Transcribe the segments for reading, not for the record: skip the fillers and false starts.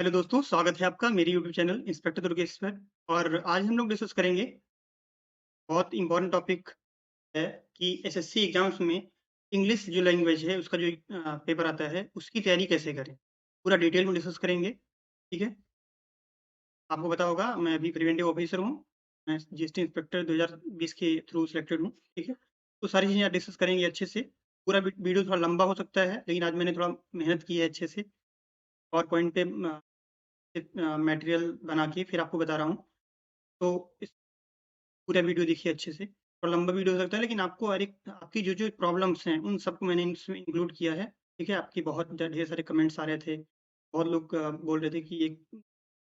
Hello दोस्तों, स्वागत है आपका मेरे यूट्यूब चैनल इंस्पेक्टर दुर्गेश पर। और आज हम लोग डिस्कस करेंगे बहुत इम्पोर्टेंट टॉपिक है कि एसएससी एग्जाम्स में इंग्लिश जो लैंग्वेज है उसका जो पेपर आता है उसकी तैयारी कैसे करें। पूरा डिटेल में डिस्कस करेंगे। ठीक है। आपको पता होगा मैं अभी प्रिवेंटिव ऑफिसर हूँ। मैं जीएसटी इंस्पेक्टर 2020 के थ्रू सिलेक्टेड हूँ। ठीक है। तो सारी चीज़ें डिस्कस करेंगे अच्छे से। पूरा वीडियो थोड़ा लंबा हो सकता है, लेकिन आज मैंने थोड़ा मेहनत की है अच्छे से। और पॉइंट पे मटेरियल बना के फिर आपको बता रहा हूँ। तो इस पूरा वीडियो देखिए अच्छे से। और लंबा वीडियो हो सकता है, लेकिन आपको हर एक आपकी जो प्रॉब्लम्स हैं उन सबको मैंने इसमें इंक्लूड किया है। ठीक है। आपकी बहुत ढेर सारे कमेंट्स आ रहे थे। बहुत लोग बोल रहे थे कि एक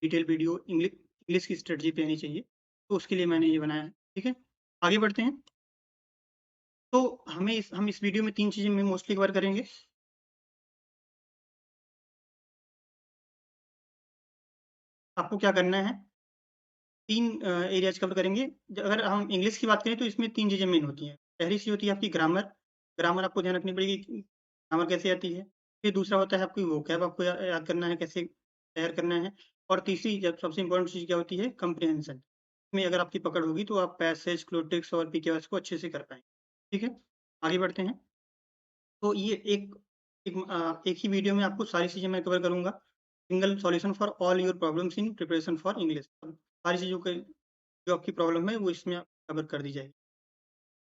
डिटेल वीडियो इंग्लिश की स्ट्रेटजी पे आनी चाहिए। तो उसके लिए मैंने ये बनाया है। ठीक है। आगे बढ़ते हैं। तो हम इस वीडियो में 3 चीज़ें में मोस्टली कवर करेंगे। आपको क्या करना है, 3 एरियाज़ कवर करेंगे। अगर हम इंग्लिश की बात करें तो इसमें 3 चीज़ें मेन होती हैं। पहली चीज़ होती है आपकी ग्रामर। ग्रामर आपको ध्यान रखनी पड़ेगी कि ग्रामर कैसे आती है। फिर दूसरा होता है आपकी वोकैब, आपको याद करना है कैसे तैयार करना है। और तीसरी जब सबसे इम्पोर्टेंट चीज़ क्या होती है, कम्प्रिहेंशन। इसमें अगर आपकी पकड़ होगी तो आप पैसेज, क्लोटिक्स और पीकेएस को अच्छे से कर पाएँगे। ठीक है? आगे बढ़ते हैं। तो ये एक ही वीडियो में आपको सारी चीज़ें मैं कवर करूँगा। Single solution for all your problems in preparation for English. सारी चीज़ों के जो आपकी प्रॉब्लम है वो इसमें कवर कर दी जाएगी।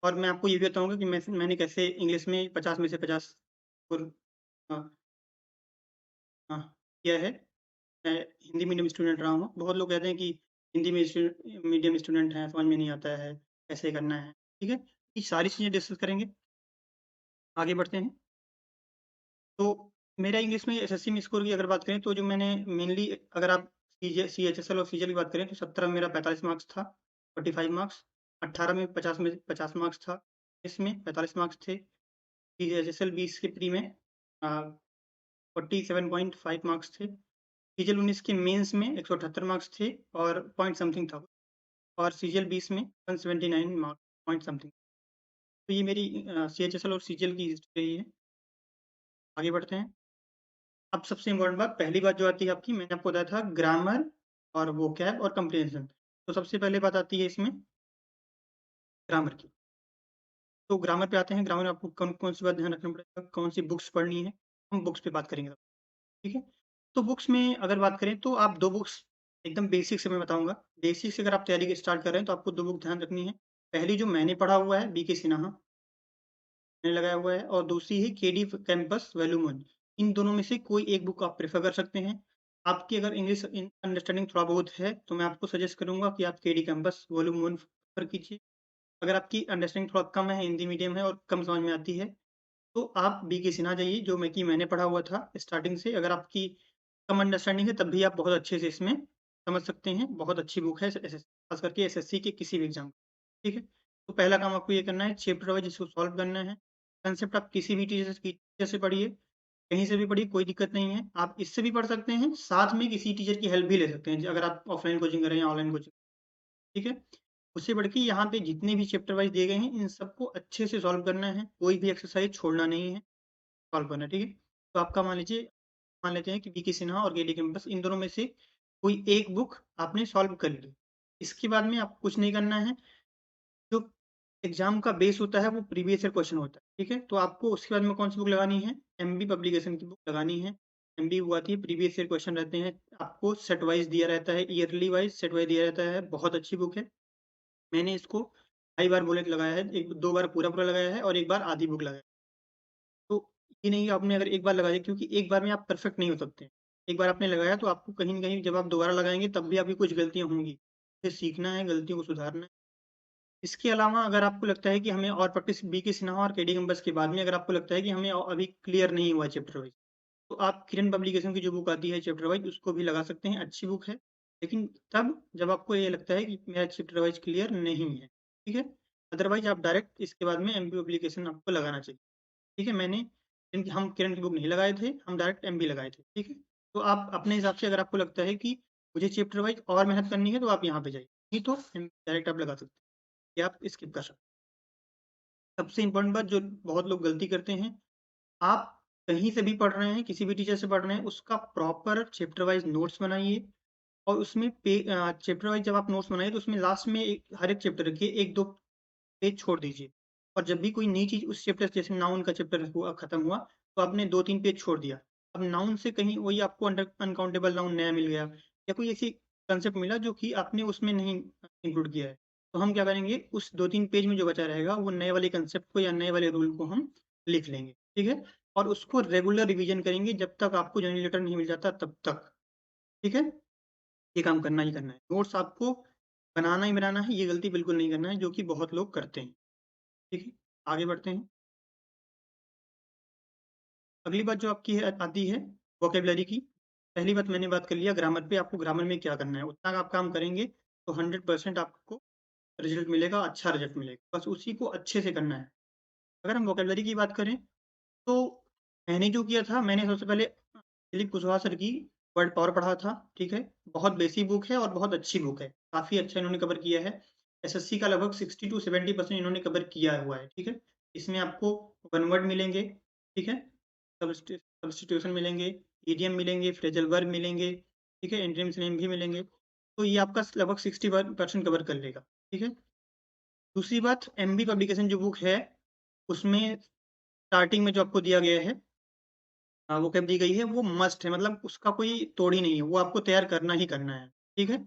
और मैं आपको ये भी बताऊँगा कि मैंने कैसे इंग्लिश में 50 में से 50 स्कोर अ, हाँ, किया है। मैं हिंदी मीडियम स्टूडेंट रहा हूँ। बहुत लोग कहते हैं कि हिंदी में मीडियम स्टूडेंट हैं, समझ में नहीं आता है, कैसे करना है। ठीक है? ये सारी चीज़ें डिस्कस करेंगे। आगे बढ़ते हैं। तो मेरा इंग्लिश में एसएससी में स्कोर की अगर बात करें तो जो मैंने मेनली, अगर आप सीएचएसएल और सीजीएल की बात करें तो 17 में मेरा 45 मार्क्स था, 45 मार्क्स। 18 में 50 मार्क्स था। इसमें 45 मार्क्स थे। सीएचएसएल 20 के प्री में 47.5 मार्क्स थे। सीजीएल 19 के मेंस में 178 मार्क्स थे और पॉइंट समथिंग था। और सीजीएल 20 में 179 मार्क्स पॉइंट समथिंग। तो ये मेरी सीएचएसएल और सीजीएल की हिस्ट्री रही है। आगे बढ़ते हैं। अब सबसे इम्पोर्टेंट बात, पहली बात जो आती है आपकी, मैंने आपको बताया था ग्रामर और वोकैब और कंप्रिहेंशन। तो सबसे पहले बात आती है इसमें ग्रामर की। तो ग्रामर पे आते हैं। ग्रामर में आपको कौन सी बात ध्यान रखना पड़ेगा, कौन सी बुक्स पढ़नी है। हम बुक्स पे बात करेंगे। ठीक है। तो बुक्स में अगर बात करें तो आप 2 बुक्स एकदम बेसिक से मैं बताऊँगा। बेसिक से अगर आप तैयारी स्टार्ट कर रहे हैं तो आपको 2 बुक ध्यान रखनी है। पहली जो मैंने पढ़ा हुआ है बीके सिन्हा मैंने लगाया हुआ है, और दूसरी है केडी कैंपस वॉल्यूम 1। इन दोनों में से कोई एक बुक आप प्रेफ़र कर सकते हैं। आपकी अगर इंग्लिश अंडरस्टैंडिंग थोड़ा बहुत है, तो मैं आपको सजेस्ट करूँगा कि आप केडी कैंपस वॉल्यूम 1 प्रेफ़र कीजिए। अगर आपकी अंडरस्टैंडिंग थोड़ा कम है, हिंदी मीडियम है और कम समझ में आती है, तो आप बीके सिन्हा जाइए, जो मैंने पढ़ा हुआ था स्टार्टिंग से। अगर आपकी कम अंडरस्टैंडिंग है, तब भी आप बहुत अच्छे से इसमें समझ सकते हैं। बहुत अच्छी बुक है ख़ास करके एसएससी के किसी भी एग्ज़ाम। ठीक है? तो पहला काम आपको ये करना है, चैप्टर वाइज़ इसको सॉल्व करना है। कंसेप्ट आप किसी भी टीचर से पढ़िए, कहीं से भी पढ़िए, कोई दिक्कत नहीं है। आप इससे भी पढ़ सकते हैं, साथ में किसी टीचर की हेल्प भी ले सकते हैं, अगर आप ऑफ़लाइन कोचिंग कर रहे हैं या ऑनलाइन कोचिंग। ठीक है? उससे बढ़ के यहाँ पे जितने भी चैप्टर वाइज़ दिए गए हैं, इन सबको अच्छे से सॉल्व करना है। कोई भी एक्सरसाइज़ छोड़ना नहीं है, सॉल्व करना है। ठीक है? तो आपका मान लेते हैं कि बीके सिन्हा और केडी कैंपस, इन दोनों में से कोई एक बुक आपने सॉल्व कर ली। इसके बाद में आपको कुछ नहीं करना है। जो एग्ज़ाम का बेस होता है वो प्रीवियस ईयर क्वेश्चन होता है। ठीक है? तो आपको उसके बाद में कौन-सी बुक लगानी है? एमबी पब्लिकेशन की बुक लगानी है। एमबी वो आती है, प्रीवियस ईयर क्वेश्चन रहते हैं। आपको सेट वाइज़ दिया रहता है, ईयरली वाइज़ सेट वाइज़ दिया रहता है। बहुत अच्छी बुक है। मैंने इसको कई बार बुलेट लगाया है। 1-2 बार पूरा-पूरा लगाया है और 1 बार आधी बुक लगाया है। तो ये नहीं कि आपने अगर एक बार लगा दिया, क्योंकि एक बार में आप परफेक्ट नहीं हो सकते। एक बार आपने लगाया तो आपको कहीं न कहीं जब आप दोबारा लगाएँगे तब भी आपकी कुछ गलतियाँ होंगी। फिर सीखना है, गलतियों को सुधारना है। इसके अलावा अगर आपको लगता है कि हमें और प्रैक्टिस बीके सिन्हा और केडी कैंपस के बाद में अगर आपको लगता है कि हमें अभी क्लियर नहीं हुआ है चैप्टर वाइज़, तो आप किरण पब्लिकेशन की जो बुक आती है चैप्टर वाइज़, उसको भी लगा सकते हैं, अच्छी बुक है। लेकिन तब जब आपको ये लगता है कि मेरा चैप्टर वाइज़ क्लियर नहीं है, ठीक है? अदरवाइज़ आप डायरेक्ट इसके बाद में एमपी पब्लिकेशन आपको लगाना चाहिए। ठीक है? हम किरण की बुक नहीं लगाए थे, हम डायरेक्ट एमबी लगाए थे। ठीक है? तो आप अपने हिसाब से, अगर आपको लगता है कि मुझे चैप्टर वाइज़ और मेहनत करनी है, तो आप यहाँ पे जाइए। नहीं तो डायरेक्ट आप लगा सकते हैं, या आप स्किप कर सकते हैं। सबसे इम्पोर्टेंट बात जो बहुत लोग गलती करते हैं, आप कहीं से भी पढ़ रहे हैं, किसी भी टीचर से पढ़ रहे हैं, उसका प्रॉपर चैप्टर वाइज़ नोट्स बनाइए और उसमें चैप्टर वाइज़ जब आप नोट्स बनाइए तो उसमें लास्ट में हर एक चैप्टर के 1-2 पेज छोड़ दीजिए। और जब भी कोई नई चीज़ उस चैप्टर से, जैसे नाउन का चैप्टर हुआ खत्म हुआ, तो आपने 2-3 पेज छोड़ दिया। अब नाउन से कहीं वही आपको अनकाउंटेबल नाउन नया मिल गया या कोई ऐसी कांसेप्ट मिला जो कि आपने उसमें नहीं इंक्लूड किया है। तो हम क्या करेंगे, उस 2-3 पेज में जो बचा रहेगा वो नए वाले कांसेप्ट को या नए वाले रूल को हम लिख लेंगे, ठीक है? और उसको रेगुलर रिवीजन करेंगे जब तक आपको जर्नल लेटर नहीं मिल जाता तब तक, ठीक है? ये काम करना ही करना है। नोट्स आपको बनाना ही बनाना है, ये गलती बिल्कुल नहीं करना है जो कि बहुत लोग करते हैं, ठीक है? आगे बढ़ते हैं। अगली बात जो आपकी है आती है वोकैब्युलरी की। पहली बात मैंने बात कर लिया ग्रामर पे, आपको ग्रामर में क्या करना है, उतना आप काम करेंगे तो 100% आपको रिज़ल्ट मिलेगा, अच्छा रिज़ल्ट मिलेगा। बस उसी को अच्छे से करना है। अगर हम वोकैब्युलरी की बात करें, तो मैंने जो किया था, मैंने सबसे पहले दिलीप कुशवाहा सर की वर्ड पावर पढ़ा था, ठीक है? बहुत बेसिक बुक है और बहुत अच्छी बुक है। काफ़ी अच्छा इन्होंने कवर किया है। एसएससी का लगभग 60 टू 70% इन्होंने कवर किया हुआ है, ठीक है? इसमें आपको वन वर्ड मिलेंगे, ठीक है? सब्स्टिट्यूशन मिलेंगे, इडियम मिलेंगे, फ्रेजल वर्ब मिलेंगे, ठीक है? एंटोनिम सिनोनिम भी मिलेंगे। तो ये आपका लगभग 61% कवर कर लेगा, ठीक है? दूसरी बात, एमबी पब्लिकेशन जो बुक है, उसमें स्टार्टिंग में जो आपको दिया गया है, वो कैब दी गई है, वो मस्ट है, मतलब उसका कोई तोड़ ही नहीं है, वो आपको तैयार करना ही करना है, ठीक है?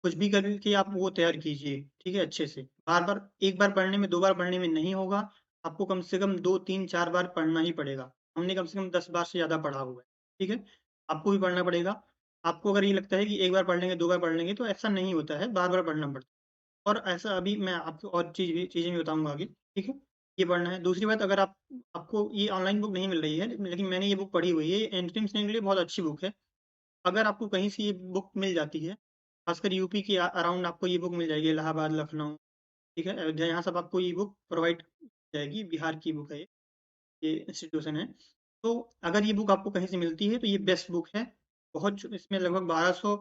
कुछ भी करके आप वो तैयार कीजिए, ठीक है? अच्छे से। बार-बार एक बार पढ़ने में, 2 बार पढ़ने में नहीं होगा, आपको कम से कम 2, 3, 4 बार पढ़ना ही पड़ेगा। हमने कम से कम 10 बार से ज़्यादा पढ़ा हुआ है, ठीक है? आपको भी पढ़ना पड़ेगा। आपको अगर ये लगता है कि 1 बार पढ़ लेंगे, 2 बार पढ़ लेंगे, तो ऐसा नहीं होता है, बार-बार पढ़ना पड़ता है। और ऐसा अभी मैं आपको और चीज़ें भी बताऊँगा आगे, ठीक है? ये पढ़ना है। दूसरी बात, अगर आपको ये ऑनलाइन बुक नहीं मिल रही है, लेकिन मैंने ये बुक पढ़ी हुई है, ये एंट्रेंस के लिए बहुत अच्छी बुक है। अगर आपको कहीं से ये बुक मिल जाती है, खासकर यूपी के अराउंड आपको ये बुक मिल जाएगी, इलाहाबाद, लखनऊ, ठीक है? अयोध्या, यहाँ सब आपको ये बुक प्रोवाइड जाएगी, बिहार की बुक है ये इंस्टीट्यूशन है। तो अगर ये बुक आपको कहीं से मिलती है, तो ये बेस्ट बुक है। बहुत इसमें लगभग 1200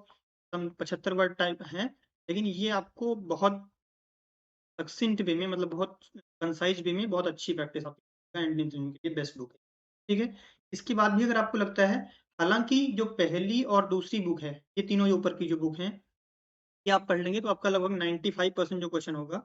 75 वर्ड टाइप हैं, लेकिन ये आपको बहुत सक्सिंट वे में, मतलब बहुत कंसाइज़ वे में बहुत अच्छी प्रैक्टिस आपकी हैंडलिंग के लिए बेस्ट बुक है, ठीक है? इसके बाद भी अगर आपको लगता है, हालाँकि जो पहली और दूसरी बुक है, ये तीनों जो ऊपर की जो बुक हैं, ये आप पढ़ लेंगे तो आपका लगभग 95% जो क्वेश्चन होगा,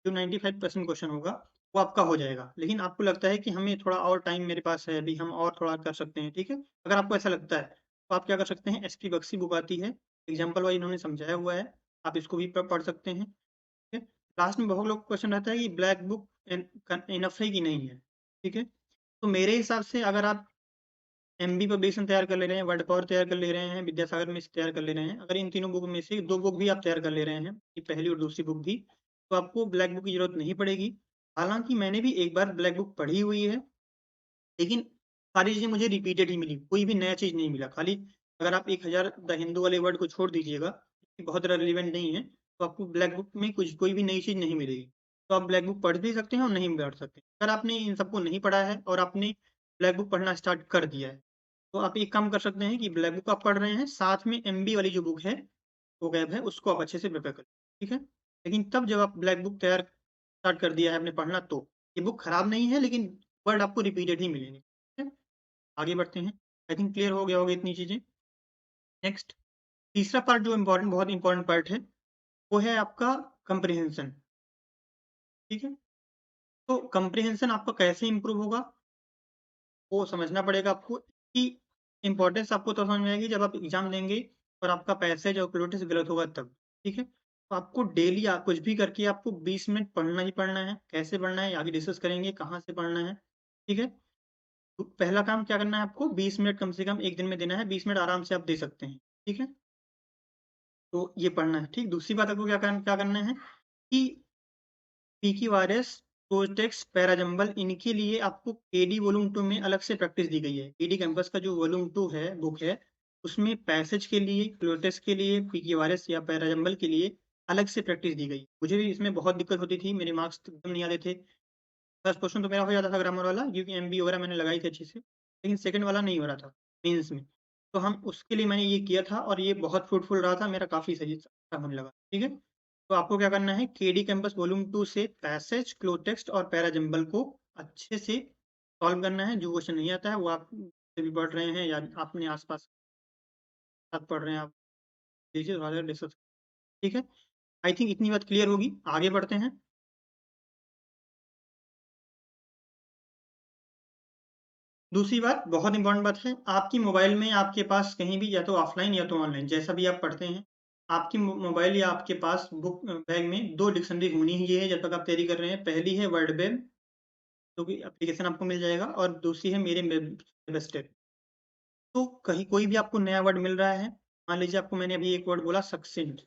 जो 95% क्वेश्चन होगा, वो आपका हो जाएगा। लेकिन आपको लगता है कि हमें थोड़ा और टाइम मेरे पास है अभी, हम और थोड़ा कर सकते हैं, ठीक है? अगर आपको ऐसा लगता है, तो आप क्या कर सकते हैं, एसपी बख्शी बुक आती है, एग्ज़ाम्पल वाइज़ इन्होंने समझाया हुआ है, आप इसको भी पढ़ सकते हैं। ठीक है? लास्ट में बहुत लोग को क्वेश्चन रहता है कि ब्लैक बुक इनफ है कि नहीं है, ठीक है? तो मेरे हिसाब से अगर आप एमबी पब्लिकेशन तैयार कर ले रहे हैं, वर्ड पावर तैयार कर ले रहे हैं, विद्यासागर में से तैयार कर ले रहे हैं, अगर इन तीनों बुक में से 2 बुक भी आप तैयार कर ले रहे हैं, ये पहली और दूसरी बुक भी, तो आपको ब्लैक बुक की ज़रूरत नहीं पड़ेगी। हालाँकि मैंने भी एक बार ब्लैक बुक पढ़ी हुई है, लेकिन सारी चीज़ें मुझे रिपीटेड ही मिली, कोई भी नया चीज़ नहीं मिला। खाली अगर आप 1000 द हिंदू वाले वर्ड को छोड़ दीजिएगा, ये बहुत रेलेवेंट नहीं है, तो आपको ब्लैक बुक में कुछ कोई भी नई चीज़ नहीं मिलेगी। तो आप ब्लैक बुक पढ़ भी सकते हैं और नहीं भी पढ़ सकते। अगर आपने इन सबको नहीं पढ़ा है और आपने ब्लैक बुक पढ़ना स्टार्ट कर दिया है, तो आप एक काम कर सकते हैं कि ब्लैक बुक आप पढ़ रहे हैं, साथ में एमबी वाली जो बुक है, वो गैप है, उसको आप अच्छे से प्रिपेयर करें, ठीक है? लेकिन तब जब आप ब्लैक बुक तैयार स्टार्ट कर दिया है आपने पढ़ना तो, ये बुक खराब नहीं है, लेकिन वर्ड आपको रिपीटेड ही मिलेंगे, ठीक है? आगे बढ़ते हैं। आई थिंक क्लियर हो गया होगा इतनी चीज़ें। नेक्स्ट, तीसरा पार्ट जो बहुत इम्पोर्टेंट पार्ट है, वो है आपका कम्प्रिहेंशन, ठीक है? तो कम्प्रिहेंशन आपका कैसे इम्प्रूव होगा, वो समझना पड़ेगा आपको, कि इम्पोर्टेंस आपको तब समझ में आएगी जब आप एग्ज़ाम देंगे और आपका पैसेज और क्लोटिस गलत होगा तब, ठीक है? तो आपको डेली कुछ भी करके आपको 20 मिनट पढ़ना ही पढ़ना है। कैसे पढ़ना है आगे डिस्कस करेंगे, कहाँ से पढ़ना है, ठीक है? तो पहला काम क्या करना है आपको, 20 मिनट कम से कम 1 दिन में देना है, 20 मिनट आराम से आप दे सकते हैं, ठीक है? तो ये पढ़ना है, ठीक? दूसरी बात आपको क्या करना है कि पीक्यूआरएस, प्रोजेक्ट्स, पैराजंबल, इनके लिए आपको केडी वॉल्यूम 2 में अलग से प्रैक्टिस दी गई है। केडी कैंपस का जो वॉल्यूम 2 है, बुक है, उसमें पैसेज के लिए, क्लोटेस के लिए, पीक्यूआरएस या पैराजंबल के लिए अलग से प्रैक्टिस दी गई। मुझे भी इसमें बहुत दिक्कत होती थी, मेरे मार्क्स एकदम नहीं आते थे। फर्स्ट क्वेश्चन तो मेरा हो जाता था ग्रामर वाला, क्योंकि एमबी वगैरह मैंने लगाई थी अच्छे से, लेकिन सेकंड वाला नहीं हो रहा था मेंस में। तो हम उसके लिए मैंने ये किया था और ये बहुत फ्रूटफुल रहा था, मेरा काफ़ी सही अच्छा होने लगा, ठीक है? तो आपको क्या करना है, केडी कैंपस वॉल्यूम 2 से पैसेज, क्लोटेक्स्ट और पैराजंबल को अच्छे से सॉल्व करना है। जो क्वेश्चन नहीं आता है वो आप भी पढ़ रहे हैं या अपने आसपास साथ पढ़ रहे हैं, आप लीजिए थोड़ा सा डिस्कस। ठीक है, आई थिंक इतनी बात क्लियर होगी। आगे बढ़ते हैं। दूसरी बात, बहुत इंपॉर्टेंट बात है, आपकी मोबाइल में आपके पास कहीं भी या तो ऑफलाइन या तो ऑनलाइन जैसा भी आप पढ़ते हैं, आपकी मोबाइल या आपके पास बुक बैग में दो डिक्शनरी होनी ही है जब तक आप तैयारी कर रहे हैं। पहली है वर्ड वेब, जो कि एप्लीकेशन आपको मिल जाएगा, और दूसरी है मेरे वेब स्टेप। तो कहीं कोई भी आपको नया वर्ड मिल रहा है, मान लीजिए आपको मैंने अभी एक वर्ड बोला सक्सेंट,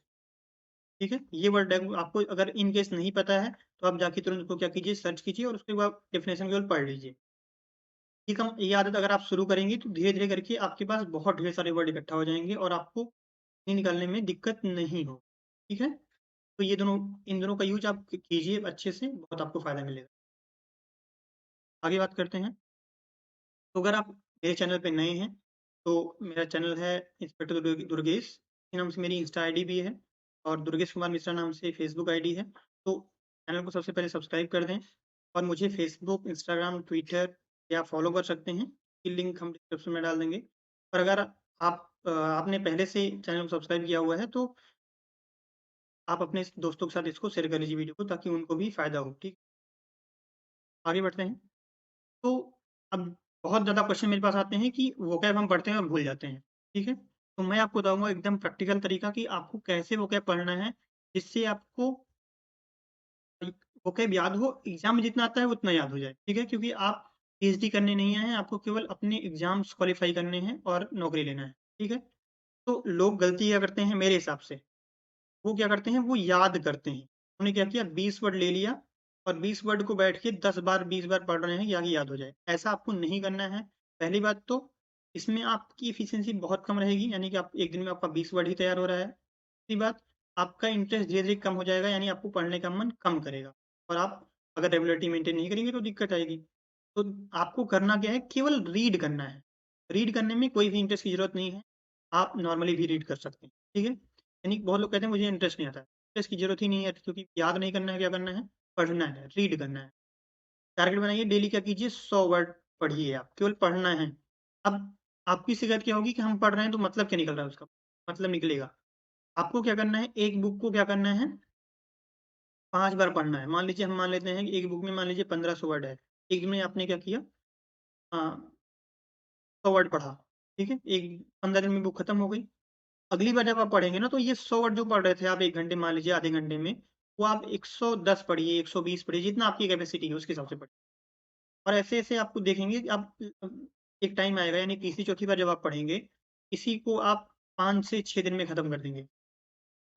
ठीक है, ये वर्ड आपको अगर इन केस नहीं पता है तो आप जाके तुरंत उसको क्या कीजिए, सर्च कीजिए और उसके बाद डेफिनेशन केवल पढ़ लीजिए। ये आदत अगर आप शुरू करेंगे तो धीरे-धीरे करके आपके पास बहुत ढेर सारे वर्ड इकट्ठा हो जाएँगे और आपको ये निकालने में दिक्कत नहीं हो। ठीक है? तो ये दोनों, इन दोनों का यूज़ आप कीजिए अच्छे से, बहुत आपको फ़ायदा मिलेगा। आगे बात करते हैं। तो अगर आप मेरे चैनल पे नए हैं, तो मेरा चैनल है इंस्पेक्टर दुर्गेश, इसी नाम से मेरी इंस्टा आईडी भी है और दुर्गेश कुमार मिश्रा नाम से फेसबुक आईडी है। तो चैनल को सबसे पहले सब्सक्राइब कर दें और मुझे फेसबुक, इंस्टाग्राम, ट्विटर या फॉलो कर सकते हैं। इसकी लिंक हम डिस्क्रिप्शन में डाल देंगे। और अगर आपने पहले से चैनल को सब्सक्राइब किया हुआ है, तो आप अपने दोस्तों के साथ इसको शेयर कर लीजिए वीडियो को, ताकि उनको भी फ़ायदा हो। ठीक, आगे बढ़ते हैं। तो अब बहुत ज़्यादा क्वेश्चन मेरे पास आते हैं कि वोकैब हम पढ़ते हैं और भूल जाते हैं, ठीक है? तो मैं आपको बताऊँगा एकदम प्रैक्टिकल तरीका कि आपको कैसे वोकैब पढ़ना है, जिससे आपको वोकैब याद हो, एग्ज़ाम में जितना आता है उतना याद हो जाए, ठीक है? क्योंकि आप पीएचडी करने नहीं आए हैं, आपको केवल अपने एग्ज़ाम्स क्वालीफाई करने हैं और नौकरी लेना है, ठीक है? तो लोग गलती क्या करते हैं मेरे हिसाब से, वो क्या करते हैं, वो याद करते हैं। उन्होंने क्या किया, 20 वर्ड ले लिया और 20 वर्ड को बैठ के 10 बार 20 बार पढ़ रहे हैं ताकि याद हो जाए। ऐसा आपको नहीं करना है। पहली बात तो इसमें आपकी एफिशिएंसी बहुत कम रहेगी, यानी कि आप एक दिन में आपका 20 वर्ड ही तैयार हो रहा है। दूसरी बात, आपका इंटरेस्ट धीरे-धीरे कम हो जाएगा, यानी आपको पढ़ने का मन कम करेगा और आप अगर रेगुलरिटी मेंटेन नहीं करेंगे तो दिक्कत आएगी। तो आपको करना क्या है, केवल रीड करना है। रीड करने में कोई भी इंटरेस्ट की ज़रूरत नहीं है। आप नॉर्मली भी रीड कर सकते हैं, ठीक है? यानी बहुत लोग कहते हैं मुझे इंटरेस्ट नहीं आता है। इंटरेस्ट की ज़रूरत ही नहीं है, क्योंकि याद नहीं करना है, क्या करना है? पढ़ना है, रीड करना है। टारगेट बनाइए, डेली क्या कीजिए, 100 वर्ड पढ़िए आप, केवल पढ़ना है। अब आपकी शिकायत क्या होगी कि हम पढ़ रहे हैं तो मतलब क्या निकल रहा है उसका? मतलब निकलेगा। आपको क्या करना है, एक बुक को क्या करना है, 5 बार पढ़ना है। मान लीजिए हम मान लेते हैं कि एक बुक में मान लीजिए 1500 वर्ड है। एक दिन में आपने क्या किया, 100 वर्ड पढ़ा, ठीक है? 15 दिन में बुक खत्म हो गई। अगली बार जब आप पढ़ेंगे ना, तो ये 100 वर्ड जो पढ़ रहे थे आप 1 घंटे, मान लीजिए आधे घंटे में, वो आप 110 पढ़िए, 120 पढ़िए, जितना आपकी कैपेसिटी है उसके हिसाब से पढ़िए। और ऐसे-ऐसे आपको देखेंगे कि आप एक टाइम आएगा, यानी तीसरी-चौथी बार जब आप पढ़ेंगे, इसी को आप 5 से 6 दिन में खत्म कर देंगे।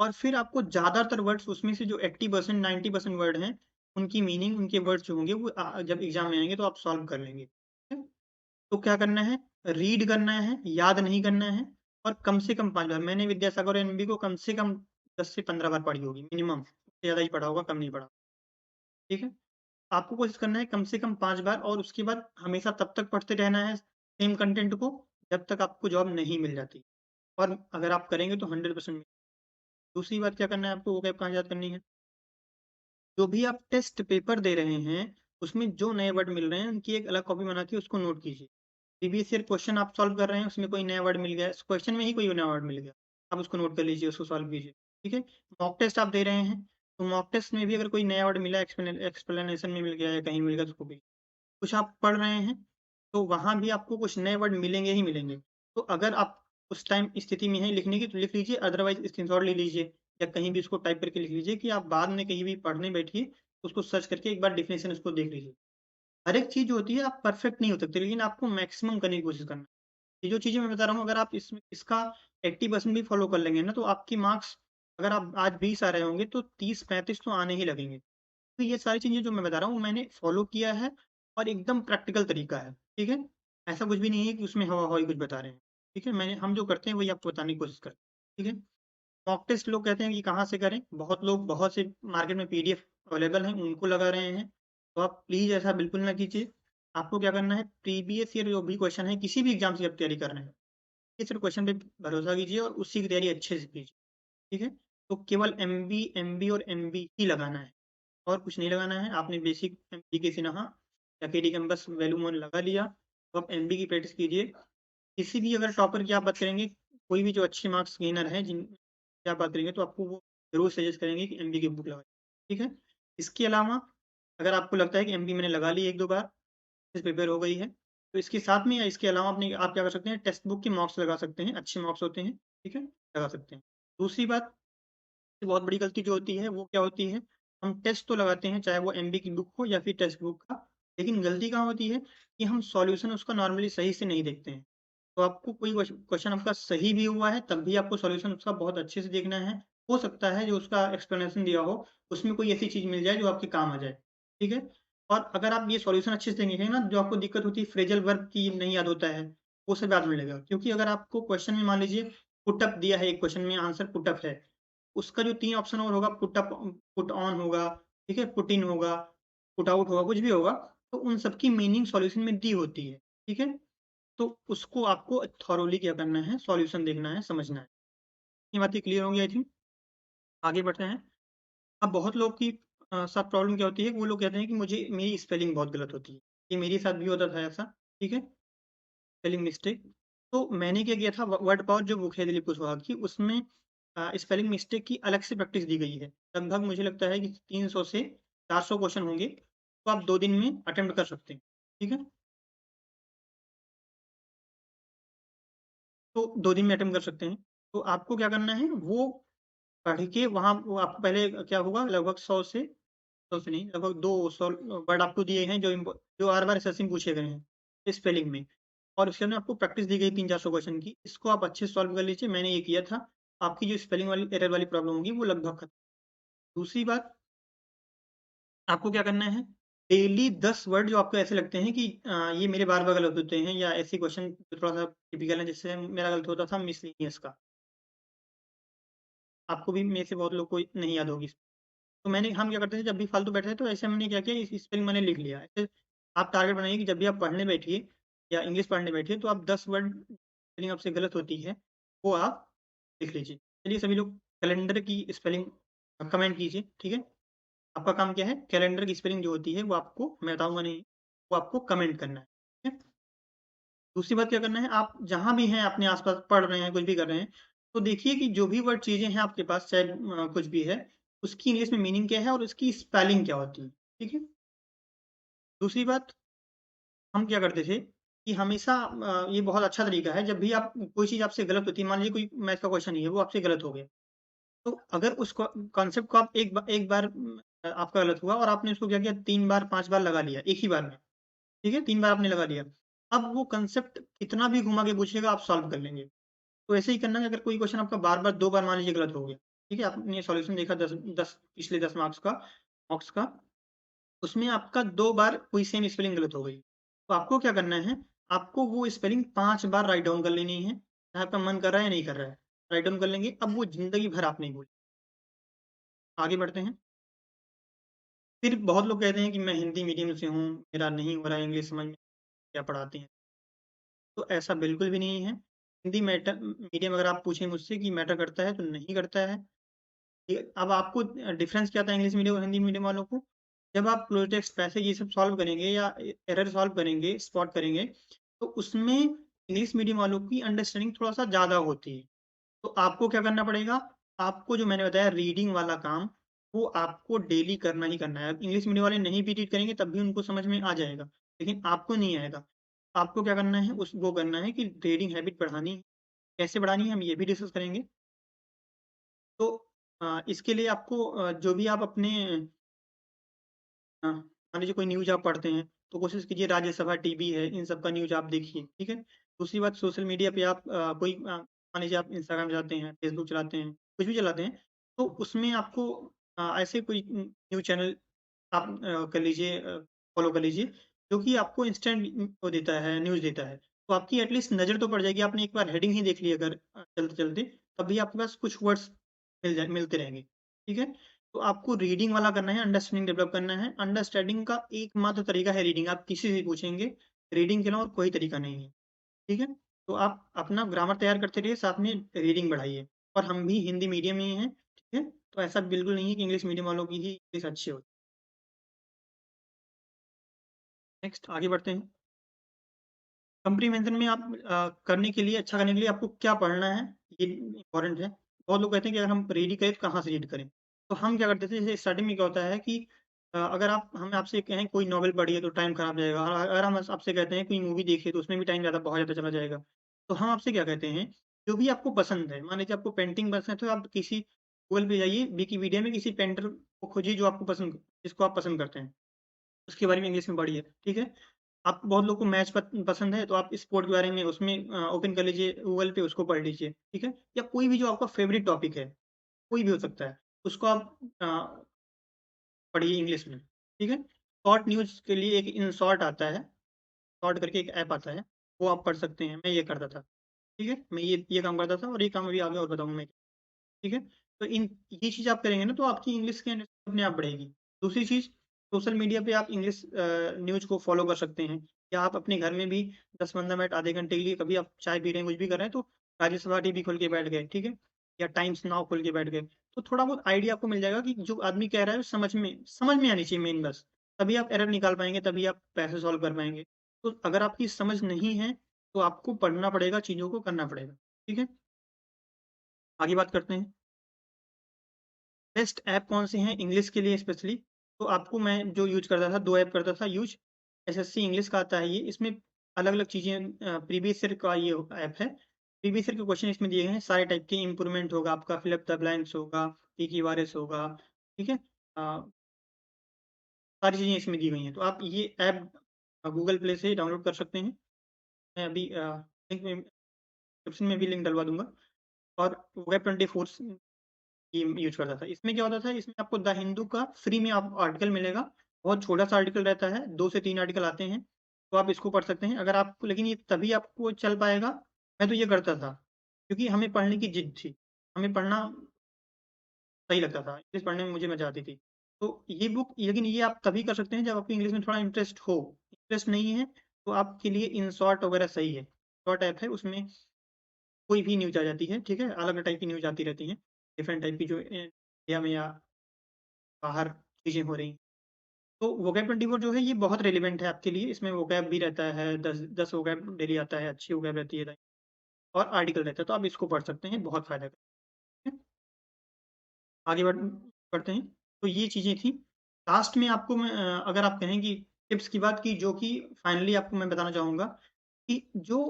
और फिर आपको ज़्यादातर वर्ड्स उसमें से जो 80% 90% वर्ड हैं, उनकी मीनिंग, उनके वर्ड्स जो होंगे वो जब एग्ज़ाम में आएँगे तो आप सॉल्व कर लेंगे। ठीक है? तो क्या करना है, रीड करना है, याद नहीं करना है और कम से कम 5 बार। मैंने विद्यासागर और एमबी को कम से कम 10 से 15 बार पढ़ी होगी मिनिमम, उससे ज़्यादा ही पढ़ा होगा, कम नहीं पढ़ा। ठीक है? आपको कोशिश करना है कम से कम 5 बार, और उसके बाद हमेशा तब तक पढ़ते रहना है सेम कंटेंट को, जब तक आपको जॉब नहीं मिल जाती। और अगर आप करेंगे तो 100%। दूसरी बात क्या करना है आपको, वो कैप कहाँ याद करनी है, जो भी आप टेस्ट पेपर दे रहे हैं, उसमें जो नए वर्ड मिल रहे हैं, उनकी एक अलग कॉपी बना के उसको नोट कीजिए। प्रीवियस ईयर क्वेश्चन आप सॉल्व कर रहे हैं, उसमें कोई नया वर्ड मिल गया, इस क्वेश्चन में ही कोई नया वर्ड मिल गया, आप उसको नोट कर लीजिए, उसको सॉल्व कीजिए। ठीक है? मॉक टेस्ट आप दे रहे हैं, तो मॉक टेस्ट में भी अगर कोई नया वर्ड मिला, एक्सप्लेनेशन में मिल गया या कहीं मिल गया, तो उसको भी कुछ आप पढ़ रहे हैं, तो वहाँ भी आपको कुछ नए वर्ड मिलेंगे ही मिलेंगे। तो अगर आप उस टाइम स्थिति में हैं लिखने की, तो लिख लीजिए, अदरवाइज़ स्क्रीनशॉट ले लीजिए या कहीं भी उसको टाइप करके लिख लीजिए, कि आप बाद में कहीं भी पढ़ने बैठिए, तो उसको सर्च करके एक बार डेफिनेशन उसको देख लीजिए। हर एक चीज़ जो होती है, आप परफेक्ट नहीं हो सकते, लेकिन आपको मैक्सिमम करने की कोशिश करना है। ये जो चीज़ें मैं बता रहा हूँ, अगर आप इसका 80% भी फ़ॉलो कर लेंगे ना, तो आपके मार्क्स, अगर आप आज 20 आ रहे होंगे, तो 30-35 तो आने ही लगेंगे। तो ये सारी चीज़ें जो मैं बता रहा हूँ, मैंने फ़ॉलो किया है और एकदम प्रैक्टिकल तरीका है, ठीक है? ऐसा कुछ भी नहीं है कि उसमें हवा-हवाई कुछ बता रहे हैं, ठीक है? हम जो करते हैं वही आपको बताने की कोशिश करते हैं, ठीक है? मॉक टेस्ट लोग कहते हैं कि कहाँ से करें? बहुत लोग, बहुत से मार्केट में पीडीएफ अवेलेबल हैं, उनको लगा रहे हैं। तो आप प्लीज़ ऐसा बिल्कुल ना कीजिए। आपको क्या करना है, प्रीवियस ईयर जो भी क्वेश्चन है, किसी भी एग्ज़ाम की आप तैयारी कर रहे हैं, ये सिर्फ़ क्वेश्चन पे भरोसा कीजिए और उसी की तैयारी अच्छे से कीजिए, ठीक है? तो केवल एमबी, एमबी और एमबी ही लगाना है और कुछ नहीं लगाना है। आपने बेसिक एमबी के से, हाँ, या केडी कैंपस वैल्यू उन्होंने लगा लिया, तो आप एमबी की प्रैक्टिस कीजिए। किसी भी अगर टॉपर की आप बात करेंगे, कोई भी जो अच्छे मार्क्स गेनर हैं जिन की आप बात करेंगे, तो आपको वो ज़रूर सजेस्ट करेंगे कि एमबी की बुक लगाइए, ठीक है? इसके अलावा अगर आपको लगता है कि एमबी मैंने लगा ली 1-2 बार, प्रिपेयर हो गई है, तो इसके साथ में या इसके अलावा अपने आप क्या कर सकते हैं, टेक्स्ट बुक के मार्क्स लगा सकते हैं, अच्छे मार्क्स होते हैं, ठीक है? लगा सकते हैं। दूसरी बात, बहुत बड़ी गलती जो होती है वो क्या होती है, हम टेस्ट तो लगाते हैं चाहे वो एमबी की बुक हो या फिर टेक्स्ट बुक का, लेकिन गलती कहाँ होती है कि हम सॉल्यूशन उसका नॉर्मली सही से नहीं देखते हैं। तो आपको कोई क्वेश्चन आपका सही भी हुआ है, तब भी आपको सॉल्यूशन उसका बहुत अच्छे से देखना है। हो सकता है जो उसका एक्सप्लेनेशन दिया हो, उसमें कोई ऐसी चीज़ मिल जाए जो आपके काम आ जाए, ठीक है? और अगर आप ये सॉल्यूशन अच्छे से देंगे ना, जो आपको दिक्कत होती है फ्रेजल वर्ब की नहीं याद होता है, वो सब याद मिलेगा। क्योंकि अगर आपको क्वेश्चन में मान लीजिए पुट अप दिया है, एक क्वेश्चन में आंसर पुट अप है, उसका जो 3 ऑप्शन और होगा, पुट अप, पुट ऑन होगा, ठीक है? पुट इन होगा, पुट आउट होगा, कुछ भी होगा, तो उन सब की मीनिंग सॉल्यूशन में दी होती है, ठीक है? तो उसको आपको थॉरोली क्या करना है, सॉल्यूशन देखना है, समझना है। ये बातें क्लियर होंगी आई थिंक। आगे बढ़ते हैं। अब बहुत लोग की साथ प्रॉब्लम क्या होती है, वो लोग कहते हैं कि मुझे मेरी स्पेलिंग बहुत गलत होती है। ये मेरे साथ भी होता था ऐसा, ठीक है? Spelling mistake. तो मैंने क्या किया था, वर्ड पावर जो बुक है दिलीप कुशवाहा की, उसमें स्पेलिंग मिस्टेक की अलग से प्रैक्टिस दी गई है। लगभग मुझे लगता है कि 300 से 400 क्वेश्चन होंगे, तो आप 2 दिन में अटेम्प्ट कर सकते हैं, ठीक है? तो 2 दिन में अटेम्प्ट कर सकते हैं। तो आपको क्या करना है, वो पढ़ के वहाँ वो आपको पहले क्या होगा, लगभग 100 से 100 से नहीं, लगभग 200 वर्ड आपको दिए हैं जो हर बार एसएससी में पूछे गए हैं स्पेलिंग में। और उसके अंदर आपको प्रैक्टिस दी गई 300-400 क्वेश्चन की। इसको आप अच्छे से सॉल्व कर लीजिए, मैंने ये किया था। आपकी जो स्पेलिंग वाली एरर वाली प्रॉब्लम होगी वो लगभग खत्म। दूसरी बात, आपको क्या करना है, डेली 10 वर्ड जो आपको ऐसे लगते हैं कि ये मेरे बार-बार गलत होते हैं, या ऐसे क्वेश्चन थोड़ा-सा टिपिकल है जिससे मेरा गलत होता था, मिसलेनियस का। आपको भी में से बहुत लोग को नहीं याद होगी। तो हम क्या करते थे, जब भी फालतू बैठे थे तो ऐसे हमने क्या किया, इस स्पेलिंग मैंने लिख लिया। ऐसे आप टारगेट बनाइए कि जब भी आप पढ़ने बैठिए या इंग्लिश पढ़ने बैठिए, तो आप 10 वर्ड स्पेलिंग आपसे गलत होती है, वो आप लिख लीजिए। चलिए सभी लोग कैलेंडर की स्पेलिंग कमेंट कीजिए, ठीक है? आपका काम क्या है, कैलेंडर की स्पेलिंग जो होती है वो आपको, मैं बताऊँगा नहीं, वो आपको कमेंट करना है, ठीक है? दूसरी बात क्या करना है, आप जहाँ भी हैं अपने आस-पास पढ़ रहे हैं, कुछ भी कर रहे हैं, तो देखिए कि जो भी वर्ड चीज़ें हैं आपके पास, चाहे कुछ भी है, उसकी इंग्लिश में मीनिंग क्या है और उसकी स्पेलिंग क्या होती है, ठीक है? दूसरी बात, हम क्या करते थे कि हमेशा ये बहुत अच्छा तरीका है, जब भी आप कोई चीज़ आपसे गलत होती है, मान लीजिए कोई मैथ का क्वेश्चन ही है, वो आपसे गलत हो गया, तो अगर उस कॉन्सेप्ट को आप एक बार आपका गलत हुआ और आपने उसको क्या किया, 3 बार, 5 बार लगा लिया, एक ही बार में, ठीक है? 3 बार आपने लगा लिया। अब वो कांसेप्ट कितना भी घुमा के पूछेगा, आप सॉल्व कर लेंगे। तो ऐसे ही करना है, अगर कोई क्वेश्चन आपका बार-बार 2 बार मान लीजिए गलत हो गया, ठीक है? आपने सॉल्यूशन देखा 10 पिछले 10 मार्क्स का, उसमें आपका 2 बार कोई सेम स्पेलिंग गलत हो गई। तो आपको क्या करना है, आपको वो स्पेलिंग 5 बार राइट डाउन कर लेनी है, चाहे आपका मन कर रहा है या नहीं कर रहा है। राइट डाउन कर लेंगे, अब वो ज़िंदगी भर आप नहीं भूलेंगे। आगे बढ़ते हैं। फिर बहुत लोग कहते हैं कि मैं हिंदी मीडियम से हूँ, मेरा नहीं हो रहा है इंग्लिश समझ में, क्या पढ़ाते हैं। तो ऐसा बिल्कुल भी नहीं है। हिंदी मीडियम अगर आप पूछें मुझसे कि मैटर करता है, तो नहीं करता है। ये अब आपको डिफ़रेंस क्या आता है इंग्लिश मीडियम और हिंदी मीडियम वालों को? जब आप क्लोज़ टेक्स्ट पैसेज ये सब सॉल्व करेंगे या एरर सॉल्व करेंगे, स्पॉट करेंगे, तो उसमें इंग्लिश मीडियम वालों की अंडरस्टैंडिंग थोड़ा-सा ज़्यादा होती है। तो आपको क्या करना पड़ेगा? आपको जो मैंने बताया रीडिंग वाला काम, वो आपको डेली करना ही करना है। इंग्लिश मीडियम वाले नहीं भी रीड करेंगे, तब भी उनको समझ में आ जाएगा, लेकिन आपको नहीं आएगा। आपको क्या करना है, उस वो करना है कि रीडिंग हैबिट बढ़ानी है। कैसे बढ़ानी है, हम ये भी डिस्कस करेंगे। तो इसके लिए आपको जो भी आप अपने मान लीजिए कोई न्यूज़ आप पढ़ते हैं, तो कोशिश कीजिए राज्यसभा टीवी है, इन सब का न्यूज़ आप देखिए, ठीक है? दूसरी बात, सोशल मीडिया पे आप मान लीजिए आप इंस्टाग्राम चलाते हैं, फेसबुक चलाते हैं, कुछ भी चलाते हैं, तो उसमें आपको ऐसे कोई न्यूज़ चैनल आप कर लीजिए, फ़ॉलो कर लीजिए, जो कि आपको इंस्टेंट वो देता है, न्यूज़ देता है। तो आपकी एटलीस्ट नज़र तो पड़ जाएगी, आपने एक बार हेडिंग ही देख ली अगर चलते-चलते, तब भी आपके पास कुछ वर्ड्स मिलते रहेंगे, ठीक है? तो आपको रीडिंग वाला करना है, अंडरस्टैंडिंग डेवलप करना है। अंडरस्टैंडिंग का एकमात्र तरीका है रीडिंग, आप किसी से पूछेंगे, रीडिंग के अलावा और कोई तरीका नहीं है, ठीक है? तो आप अपना ग्रामर तैयार करते रहिए, साथ में रीडिंग बढ़ाइए। और हम भी हिंदी मीडियम में ही हैं, ठीक है? तो ऐसा बिल्कुल नहीं है कि इंग्लिश मीडियम वालों की ही इंग्लिश अच्छी होती है। नेक्स्ट आगे बढ़ते हैं। कंप्रीहेंशन में आप करने के लिए अच्छा करने के लिए आपको क्या पढ़ना है, ये इम्पोर्टेंट है। बहुत लोग कहते हैं कि अगर हम रीड करें तो कहाँ से रीड करें? तो हम क्या करते थे, जैसे स्टार्टिंग में क्या होता है कि अगर आप हम आपसे कहें कोई नॉवेल पढ़िए तो टाइम खराब जाएगा, और अगर हम आपसे कहते हैं कोई मूवी देखिए तो उसमें भी टाइम बहुत ज़्यादा चला जाएगा। तो हम आपसे क्या कहते हैं, जो भी आपको पसंद है, मान लीजिए आपको पेंटिंग पसंद है तो आप किसी गूगल पे जाइए, विकिपीडिया में किसी पेंटर को खोजिए जो आपको पसंद जिसको आप पसंद करते हैं, उसके बारे में इंग्लिश में पढ़िए, ठीक है? आप बहुत लोग को मैच पसंद है तो आप स्पोर्ट के बारे में उसमें ओपन कर लीजिए गूगल पे, उसको पढ़ लीजिए, ठीक है? या कोई भी जो आपका फ़ेवरेट टॉपिक है, कोई भी हो सकता है, उसको आप पढ़िए इंग्लिश में, ठीक है? शॉर्ट न्यूज़ के लिए एक इनशॉर्ट आता है, शॉर्ट करके एक ऐप आता है, वो आप पढ़ सकते हैं, मैं ये करता था, ठीक है? मैं ये काम करता था और ये काम अभी आगे और बताऊँगा मैं, ठीक है? तो ये चीज़ आप करेंगे ना तो आपकी इंग्लिश की अंडरस्टैंडिंग अपने आप बढ़ेगी। दूसरी चीज़, सोशल मीडिया पे आप इंग्लिश न्यूज़ को फ़ॉलो कर सकते हैं, या आप अपने घर में भी 10-15 मिनट, आधे घंटे के लिए कभी आप चाय पी रहे हैं, कुछ भी कर रहे हैं तो राज्यसभा टीवी खोल के बैठ गए, ठीक है? या टाइम्स नाउ खोल के बैठ गए। तो थोड़ा बहुत आइडिया आपको मिल जाएगा कि जो आदमी कह रहा है वो समझ में आनी चाहिए मेन बस। तभी आप एरर निकाल पाएँगे, तभी आप पैसे सॉल्व कर पाएँगे। तो अगर आपकी समझ नहीं है, तो आपको पढ़ना पड़ेगा, चीज़ों को करना पड़ेगा, ठीक है? आगे बात करते हैं। बेस्ट ऐप कौन से हैं इंग्लिश के लिए स्पेशली? तो आपको मैं जो यूज़ करता था, 2 ऐप करता था यूज़। एसएससी इंग्लिश का आता है ये, इसमें अलग-अलग चीज़ें प्रीवियस ईयर का ये ऐप है। प्रीवियस ईयर के क्वेश्चन इसमें दिए गए हैं, सारे टाइप के इम्प्रूवमेंट होगा, आपका फिल अप द ब्लैंक्स होगा, टीक्यू होगा, ठीक है? सारी चीज़ें इसमें दी गई हैं। तो आप ये ऐप गूगल प्ले से डाउनलोड कर सकते हैं। मैं अभी लिंक में डिस्क्रिप्शन में भी लिंक डलवा दूँगा। और वेब 24 ये यूज़ करता था। इसमें क्या होता था, इसमें आपको द हिंदू का फ्री में आप आर्टिकल मिलेगा। बहुत छोटा-सा आर्टिकल रहता है, 2 से 3 आर्टिकल आते हैं, तो आप इसको पढ़ सकते हैं। अगर आपको, लेकिन ये तभी आपको चल पाएगा, मैं तो ये करता था, क्योंकि हमें पढ़ने की जिद थी। हमें पढ़ना सही लगता था, इंग्लिश पढ़ने में मुझे मज़ा आती थी। तो ये बुक, लेकिन ये आप तभी कर सकते हैं जब आपको इंग्लिश में थोड़ा इंटरेस्ट हो। इंटरेस्ट नहीं है, तो आपके लिए इनशॉर्ट वगैरह सही है। शॉर्ट ऐप है, उसमें कोई भी न्यूज़ आ जाती है, ठीक है? अलग-अलग टाइप की न्यूज़ आती रहती हैं, डिफरेंट टाइप की जो इंडिया में या बाहर चीज़ें हो रही। तो वोकैब 24 जो है ये बहुत रिलेवेंट है आपके लिए, इसमें वोकैब भी रहता है, 10 वोकैब डेली आता है, अच्छी वोकैब रहती है और आर्टिकल रहता है, तो आप इसको पढ़ सकते हैं, बहुत फ़ायदा करेगा। आगे बढ़ते हैं, तो ये चीज़ें थी। लास्ट में आपको मैं अगर आप कहें कि टिप्स की बात की, जो कि फाइनली आपको मैं बताना चाहूँगा कि जो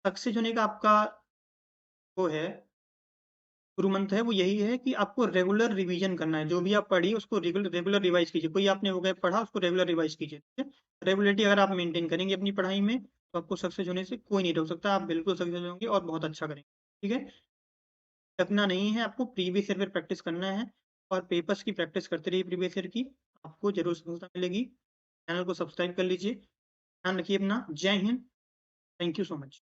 सक्सेस होने का आपका वो है गुरु मंत्र है, वो यही है कि आपको रेगुलर रिवीजन करना है। जो भी आप पढ़िए उसको रेगुलर रेगुलर रिवाइज़ कीजिए। कोई आपने वो गैप पढ़ा, उसको रेगुलर रिवाइज़ कीजिए, ठीक है? रेगुलरिटी अगर आप मेंटेन करेंगे अपनी पढ़ाई में, तो आपको सक्सेस होने से कोई नहीं रोक सकता। आप बिल्कुल सक्सेस होंगे और बहुत अच्छा करेंगे, ठीक है? थकना नहीं है, आपको प्रीवियस ईयर पे प्रैक्टिस करना है और पेपर्स की प्रैक्टिस करते रहिए प्रीवियस ईयर की, आपको ज़रूर सफलता मिलेगी। चैनल को सब्सक्राइब कर लीजिए। ध्यान रखिए अपना। जय Hind. Thank you so much.